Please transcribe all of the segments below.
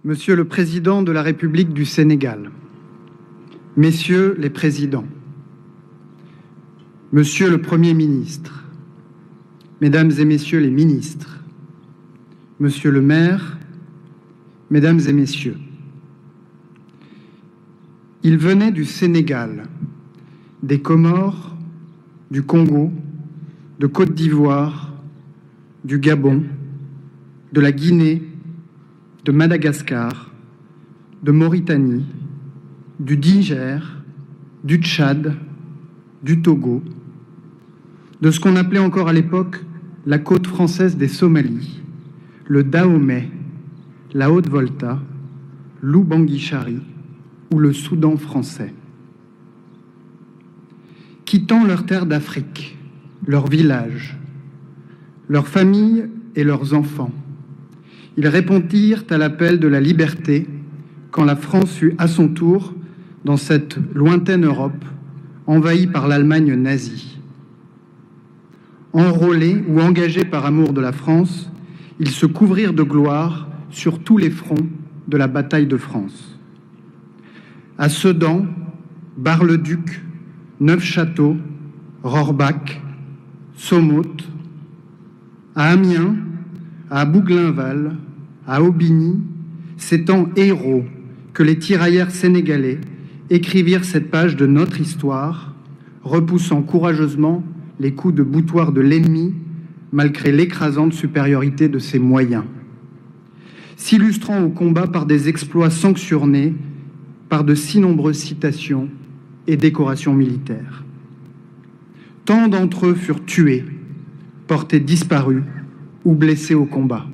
Monsieur le Président de la République du Sénégal, Messieurs les Présidents, Monsieur le Premier ministre, Mesdames et Messieurs les ministres, Monsieur le maire, Mesdames et Messieurs, ils venaient du Sénégal, des Comores, du Congo, de Côte d'Ivoire, du Gabon, de la Guinée, de Madagascar, de Mauritanie, du Niger, du Tchad, du Togo, de ce qu'on appelait encore à l'époque la côte française des Somalies, le Dahomey, la Haute-Volta, l'Oubangui-Chari ou le Soudan français. Quittant leurs terres d'Afrique, leurs villages, leurs familles et leurs enfants, ils répondirent à l'appel de la liberté quand la France fut à son tour, dans cette lointaine Europe, envahie par l'Allemagne nazie. Enrôlés ou engagés par amour de la France, ils se couvrirent de gloire sur tous les fronts de la bataille de France. À Sedan, Bar-le-Duc, Neufchâteau, Rohrbach, Somote, à Amiens, à Bouglin-Val, à Aubigny, c'est en héros que les tirailleurs sénégalais écrivirent cette page de notre histoire, repoussant courageusement les coups de boutoir de l'ennemi, malgré l'écrasante supériorité de ses moyens, s'illustrant au combat par des exploits sanctionnés par de si nombreuses citations et décorations militaires. Tant d'entre eux furent tués, portés disparus ou blessés au combat.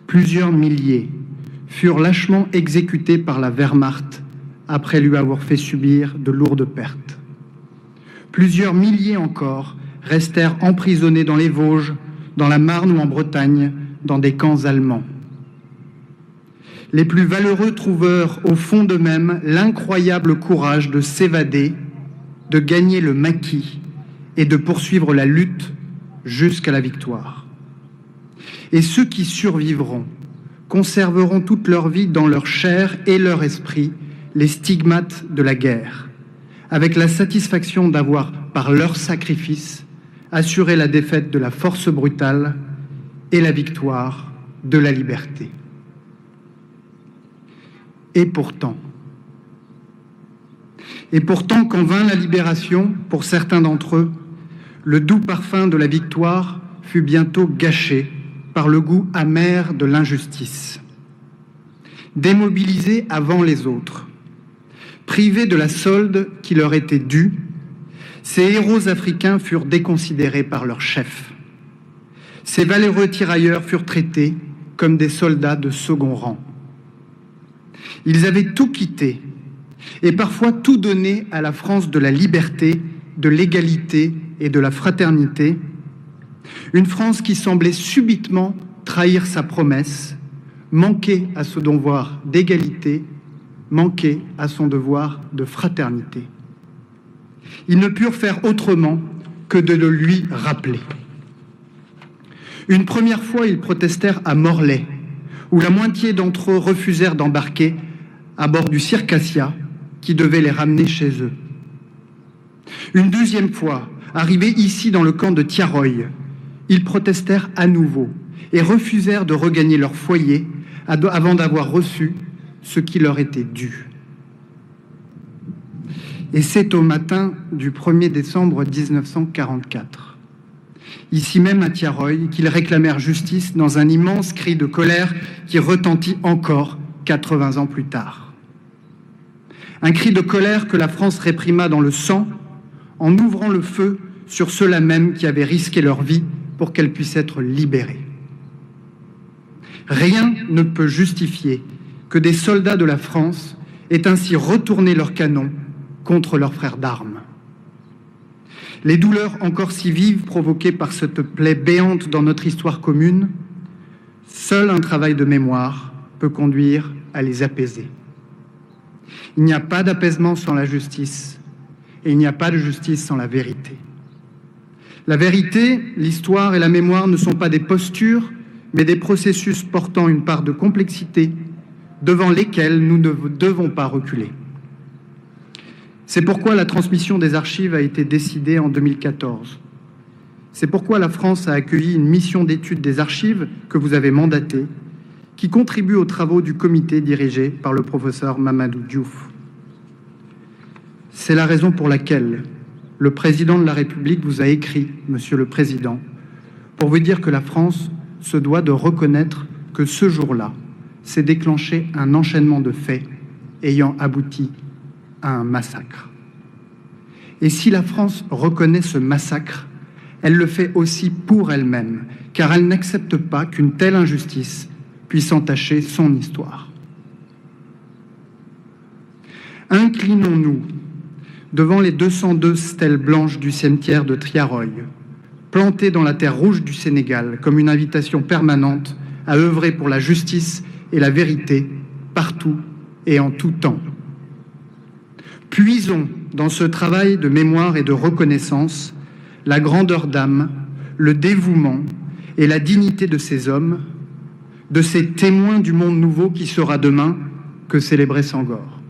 Plusieurs milliers furent lâchement exécutés par la Wehrmacht après lui avoir fait subir de lourdes pertes. Plusieurs milliers encore restèrent emprisonnés dans les Vosges, dans la Marne ou en Bretagne, dans des camps allemands. Les plus valeureux trouvèrent au fond d'eux-mêmes l'incroyable courage de s'évader, de gagner le maquis et de poursuivre la lutte jusqu'à la victoire. Et ceux qui survivront conserveront toute leur vie dans leur chair et leur esprit les stigmates de la guerre, avec la satisfaction d'avoir, par leur sacrifice, assuré la défaite de la force brutale et la victoire de la liberté. Et pourtant, quand vint la libération, pour certains d'entre eux, le doux parfum de la victoire fut bientôt gâché par le goût amer de l'injustice. Démobilisés avant les autres, privés de la solde qui leur était due, ces héros africains furent déconsidérés par leurs chefs. Ces valeureux tirailleurs furent traités comme des soldats de second rang. Ils avaient tout quitté et parfois tout donné à la France de la liberté, de l'égalité et de la fraternité, une France qui semblait subitement trahir sa promesse, manquer à son devoir d'égalité, manquer à son devoir de fraternité. Ils ne purent faire autrement que de le lui rappeler. Une première fois, ils protestèrent à Morlaix, où la moitié d'entre eux refusèrent d'embarquer à bord du Circassia qui devait les ramener chez eux. Une deuxième fois, arrivés ici dans le camp de Tiaroy, ils protestèrent à nouveau et refusèrent de regagner leur foyer avant d'avoir reçu ce qui leur était dû. Et c'est au matin du 1er décembre 1944, ici même à Tiaroy, qu'ils réclamèrent justice dans un immense cri de colère qui retentit encore 80 ans plus tard. Un cri de colère que la France réprima dans le sang en ouvrant le feu sur ceux-là même qui avaient risqué leur vie pour qu'elle puisse être libérée. Rien ne peut justifier que des soldats de la France aient ainsi retourné leurs canons contre leurs frères d'armes. Les douleurs encore si vives provoquées par cette plaie béante dans notre histoire commune, seul un travail de mémoire peut conduire à les apaiser. Il n'y a pas d'apaisement sans la justice, et il n'y a pas de justice sans la vérité. La vérité, l'histoire et la mémoire ne sont pas des postures, mais des processus portant une part de complexité devant lesquels nous ne devons pas reculer. C'est pourquoi la transmission des archives a été décidée en 2014. C'est pourquoi la France a accueilli une mission d'étude des archives que vous avez mandatée, qui contribue aux travaux du comité dirigé par le professeur Mamadou Diouf. C'est la raison pour laquelle le président de la République vous a écrit, Monsieur le Président, pour vous dire que la France se doit de reconnaître que ce jour-là s'est déclenché un enchaînement de faits ayant abouti à un massacre. Et si la France reconnaît ce massacre, elle le fait aussi pour elle-même, car elle n'accepte pas qu'une telle injustice puisse entacher son histoire. Inclinons-nous devant les 202 stèles blanches du cimetière de Thiaroye, plantées dans la terre rouge du Sénégal comme une invitation permanente à œuvrer pour la justice et la vérité partout et en tout temps. Puisons dans ce travail de mémoire et de reconnaissance la grandeur d'âme, le dévouement et la dignité de ces hommes, de ces témoins du monde nouveau qui sera demain, que célébrait Senghor.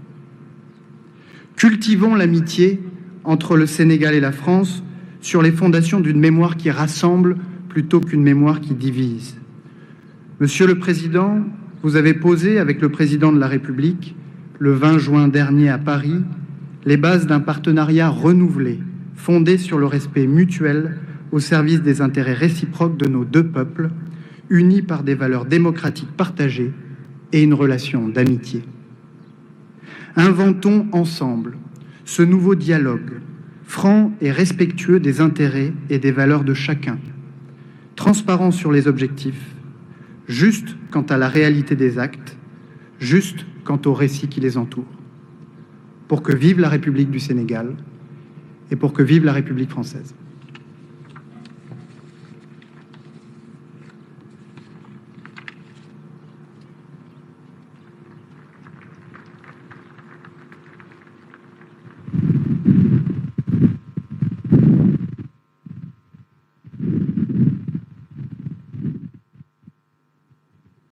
Cultivons l'amitié entre le Sénégal et la France sur les fondations d'une mémoire qui rassemble plutôt qu'une mémoire qui divise. Monsieur le Président, vous avez posé avec le Président de la République, le 20 juin dernier à Paris, les bases d'un partenariat renouvelé, fondé sur le respect mutuel au service des intérêts réciproques de nos deux peuples, unis par des valeurs démocratiques partagées et une relation d'amitié. Inventons ensemble ce nouveau dialogue, franc et respectueux des intérêts et des valeurs de chacun, transparent sur les objectifs, juste quant à la réalité des actes, juste quant au récit qui les entoure. Pour que vive la République du Sénégal et pour que vive la République française.